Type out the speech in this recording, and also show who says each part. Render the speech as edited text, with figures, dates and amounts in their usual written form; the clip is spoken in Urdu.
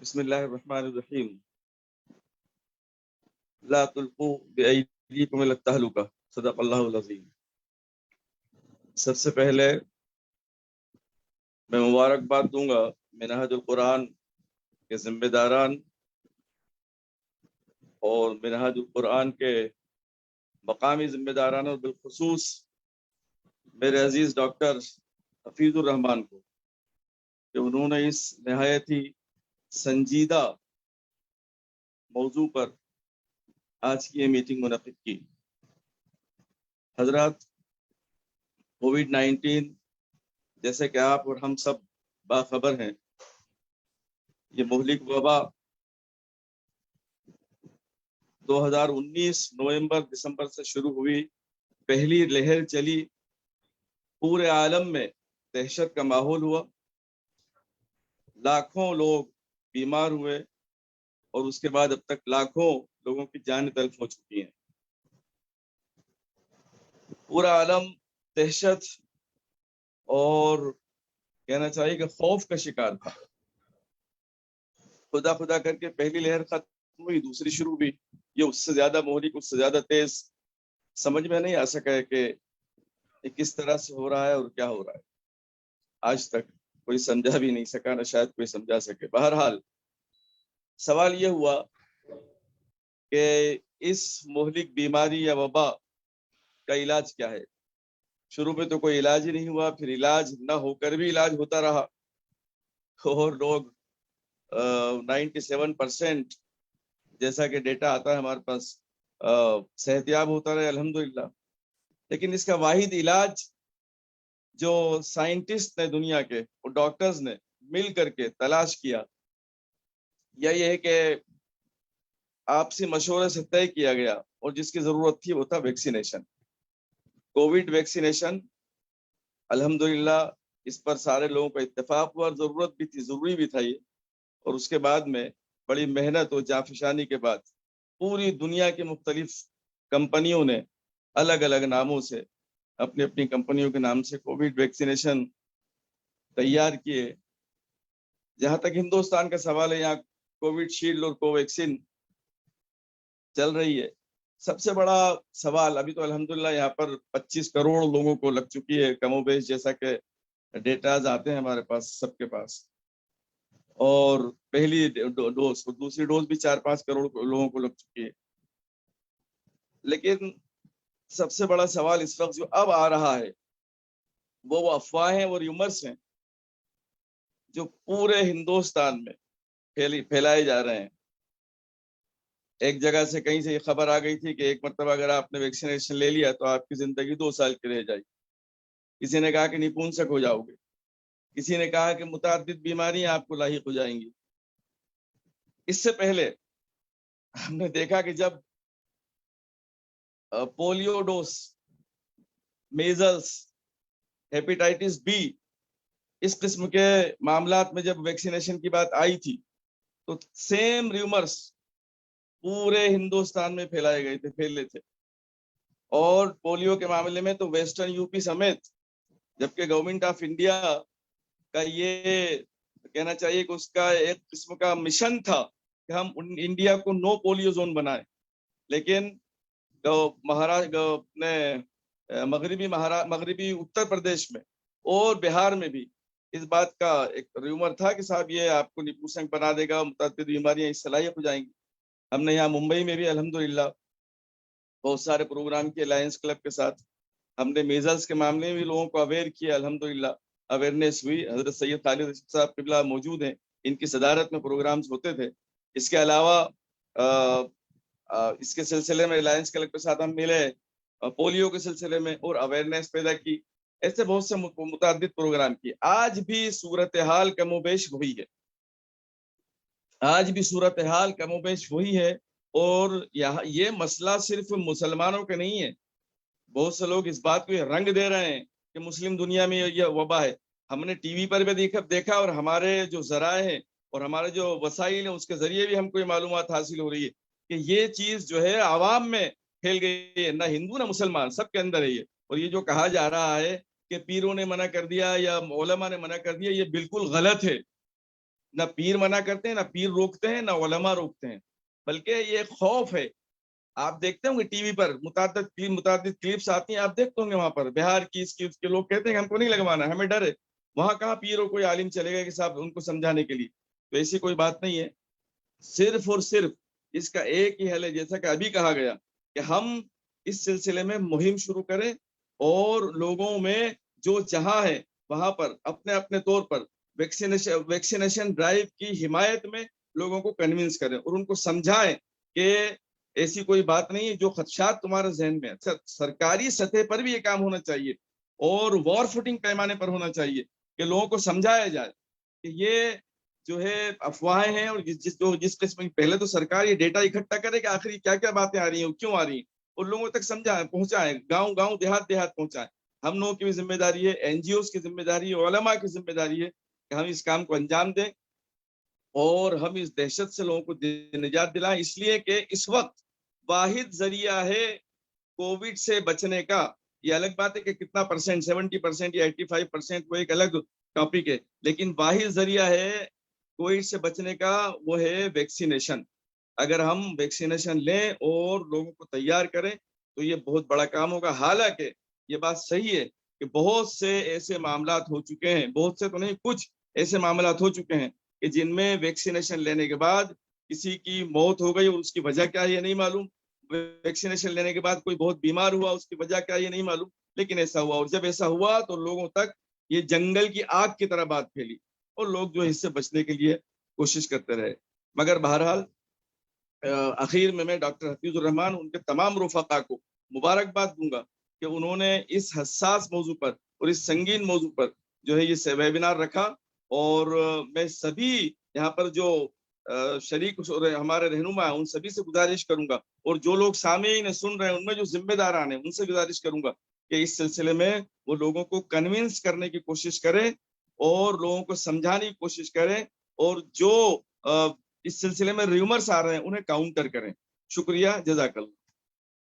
Speaker 1: بسم اللہ الرحمن الرحیم لا تلقوا بأیدیکم الی التہلکہ صدق اللہ العظیم۔ سب سے پہلے میں مبارکباد دوں گا منہج القرآن کے ذمہ داران اور منہج القرآن کے مقامی ذمہ داران اور بالخصوص میرے عزیز ڈاکٹر حفیظ الرحمان کو کہ انہوں نے اس نہایت ہی سنجیدہ موضوع پر آج کی یہ میٹنگ منعقد کی۔ حضرات، کووڈ-19 جیسے کہ آپ اور ہم سب باخبر ہیں، یہ مہلک وبا 2019 نومبر دسمبر سے شروع ہوئی، پہلی لہر چلی، پورے عالم میں دہشت کا ماحول ہوا، لاکھوں لوگ بیمار ہوئے اور اس کے بعد اب تک لاکھوں لوگوں کی جانیں تلف ہو چکی ہیں۔ پورا عالم دہشت اور کہنا چاہیے کہ خوف کا شکار تھا۔ خدا خدا کر کے پہلی لہر ختم ہوئی، دوسری شروع ہوئی، یہ اس سے زیادہ مہلک، اس سے زیادہ تیز، سمجھ میں نہیں آ سکا ہے کہ یہ کس طرح سے ہو رہا ہے اور کیا ہو رہا ہے۔ آج تک کوئی سمجھا بھی نہیں سکا، نہ شاید کوئی سمجھا سکے۔ بہرحال سوال یہ ہوا کہ اس مہلک بیماری یا وبا کا علاج کیا ہے۔ شروع میں تو کوئی علاج ہی نہیں ہوا، پھر علاج نہ ہو کر بھی علاج ہوتا رہا اور لوگ 97% جیسا کہ ڈیٹا آتا ہے ہمارے پاس صحت یاب ہوتا رہے، الحمدللہ۔ لیکن اس کا واحد علاج جو سائنٹسٹ نے دنیا کے اور ڈاکٹرز نے مل کر کے تلاش کیا، یہ ہے کہ آپسی مشورے سے طے کیا گیا اور جس کی ضرورت تھی وہ تھا ویکسینیشن، کووڈ ویکسینیشن۔ الحمدللہ اس پر سارے لوگوں کا اتفاق ہوا، ضرورت بھی تھی، ضروری بھی تھا یہ۔ اور اس کے بعد میں بڑی محنت اور جانفشانی کے بعد پوری دنیا کی مختلف کمپنیوں نے الگ الگ ناموں سے، اپنی اپنی کمپنیوں کے نام سے کووڈ ویکسینیشن تیار کیے۔ جہاں تک ہندوستان کا سوال ہے، یہاں کووڈ شیلڈ اور کوویکسین چل رہی ہے۔ سب سے بڑا سوال ابھی تو الحمدللہ یہاں پر 25 کروڑ لوگوں کو لگ چکی ہے، کم و بیش، جیسا کہ ڈیٹاز آتے ہیں ہمارے پاس سب کے پاس، اور پہلی ڈوز، دوسری ڈوز بھی 4-5 کروڑ لوگوں کو لگ چکی ہے۔ لیکن سب سے بڑا سوال اس وقت جو اب آ رہا ہے وہ افواہیں اور ریومرز ہیں جو پورے ہندوستان میں پھیلائے جا رہے ہیں۔ ایک جگہ سے کہیں سے یہ خبر آ گئی تھی کہ ایک مرتبہ اگر آپ نے ویکسینیشن لے لیا تو آپ کی زندگی 2 سال کی رہ جائے گی۔ کسی نے کہا کہ نپنسک ہو جاؤ گے، کسی نے کہا کہ متعدد بیماریاں آپ کو لاحق ہو جائیں گی۔ اس سے پہلے ہم نے دیکھا کہ جب polio dose, measles, hepatitis B, اس قسم کے معاملات میں جب ویکسینیشن کی بات آئی تھی تو سیم ریومرز پورے ہندوستان میں پھیلے تھے۔ اور پولیو کے معاملے میں تو ویسٹرن یو پی سمیت، جبکہ گورنمنٹ آف انڈیا کا یہ کہنا چاہیے کہ اس کا ایک قسم کا مشن تھا کہ ہم انڈیا کو نو پولیو زون بنائیں، لیکن مغربی اتر پردیش میں اور بہار میں بھی اس بات کا ایک ریومر تھا کہ صاحب یہ آپ کو نپنسک بنا دے گا، متعدد بیماریاں اس سے لاحق ہو جائیں گی۔ ہم نے یہاں ممبئی میں بھی الحمدللہ بہت سارے پروگرام کیے لائنس کلب کے ساتھ۔ ہم نے میزلس کے معاملے میں بھی لوگوں کو اویئر کیا، الحمدللہ اویئرنیس ہوئی۔ حضرت سید خالد صاحب قبلہ موجود ہیں، ان کی صدارت میں پروگرامز ہوتے تھے۔ اس کے علاوہ اس کے سلسلے میں لائنس کلب کے ساتھ ہم ملے، پولیو کے سلسلے میں اور اویئرنیس پیدا کی۔ ایسے بہت سے متعدد پروگرام کیے۔ آج بھی صورتحال کم و بیش وہی ہے، آج بھی صورتحال کم و بیش وہی ہے۔ اور یہ مسئلہ صرف مسلمانوں کے نہیں ہے، بہت سے لوگ اس بات کو یہ رنگ دے رہے ہیں کہ مسلم دنیا میں یہ وبا ہے۔ ہم نے ٹی وی پر بھی دیکھا اور ہمارے جو ذرائع ہیں اور ہمارے جو وسائل ہیں اس کے ذریعے بھی ہم کو یہ معلومات حاصل ہو رہی ہے کہ یہ چیز جو ہے عوام میں پھیل گئی ہے، نہ ہندو نہ مسلمان، سب کے اندر ہے یہ۔ اور یہ جو کہا جا رہا ہے کہ پیروں نے منع کر دیا یا علماء نے منع کر دیا، یہ بالکل غلط ہے۔ نہ پیر منع کرتے ہیں، نہ پیر روکتے ہیں، نہ علماء روکتے ہیں، بلکہ یہ خوف ہے. آپ دیکھتے ہوں گے ٹی وی پر متعدد کلپس آتی ہیں، آپ دیکھتے ہوں گے وہاں پر بہار کی اس کے لوگ کہتے ہیں کہ ہم کو نہیں لگوانا، ہمیں ڈر ہے. وہاں کہاں پیر اور کوئی عالم چلے گا کہ صاحب ان کو سمجھانے کے لیے؟ تو ایسی کوئی بات نہیں ہے. صرف اور صرف اس کا ایک ہی حل ہے، جیسا کہ ابھی کہا گیا کہ ہم اس سلسلے میں مہم شروع کریں اور لوگوں میں جو جہاں ہے وہاں پر اپنے اپنے طور پر ویکسینیشن ڈرائیو کی حمایت میں لوگوں کو کنونس کریں اور ان کو سمجھائیں کہ ایسی کوئی بات نہیں ہے. جو خدشات تمہارے ذہن میں ہے، سرکاری سطح پر بھی یہ کام ہونا چاہیے اور وار فوٹنگ پیمانے پر ہونا چاہیے کہ لوگوں کو سمجھایا جائے کہ یہ جو ہے افواہیں ہیں. اور جس قسم کی پہلے تو سرکار یہ ڈیٹا اکٹھا کرے کہ آخری کیا کیا باتیں آ رہی ہیں، کیوں آ رہی ہیں، اور لوگوں تک سمجھائیں، پہنچائیں، گاؤں گاؤں دیہات دیہات پہنچائیں. ہم لوگوں کی بھی ذمہ داری ہے، این جی اوز کی ذمہ داری ہے، علماء کی ذمہ داری ہے کہ ہم اس کام کو انجام دیں اور ہم اس دہشت سے لوگوں کو نجات دلائیں. اس لیے کہ اس وقت واحد ذریعہ ہے کووڈ سے بچنے کا. یہ الگ بات ہے کہ کتنا پرسنٹ، 70% یا 85%، وہ ایک الگ ٹاپک ہے، لیکن واحد ذریعہ ہے کووڈ سے بچنے کا وہ ہے ویکسینیشن. اگر ہم ویکسینیشن لیں اور لوگوں کو تیار کریں تو یہ بہت بڑا کام ہوگا. حالانکہ یہ بات صحیح ہے کہ بہت سے ایسے معاملات ہو چکے ہیں، بہت سے تو نہیں، کچھ ایسے معاملات ہو چکے ہیں کہ جن میں ویکسینیشن لینے کے بعد کسی کی موت ہو گئی اور اس کی وجہ کیا ہے یہ نہیں معلوم. ویکسینیشن لینے کے بعد کوئی بہت بیمار ہوا، اس کی وجہ کیا یہ نہیں معلوم، لیکن ایسا ہوا. اور جب ایسا ہوا تو لوگوں تک یہ جنگل کی آگ کی طرح بات پھیلی اور لوگ جو اس سے بچنے کے لیے کوشش کرتے رہے. مگر بہرحال اخیر میں ڈاکٹر حفیظ الرحمان ان کے تمام رفقا کو مبارکباد دوں گا کہ انہوں نے اس حساس موضوع پر اور اس سنگین موضوع پر جو ہے یہ ویبینار رکھا. اور میں سبھی یہاں پر جو شریک ہمارے رہنما ہیں ان سبھی سے گزارش کروں گا، اور جو لوگ سامعین سن رہے ہیں ان میں جو ذمہ داران ہیں ان سے گزارش کروں گا کہ اس سلسلے میں وہ لوگوں کو کنونس کرنے کی کوشش کریں اور لوگوں کو سمجھانے کی کوشش کریں، اور جو اس سلسلے میں ریومرز آ رہے ہیں انہیں کاؤنٹر کریں. شکریہ، جزاک اللہ.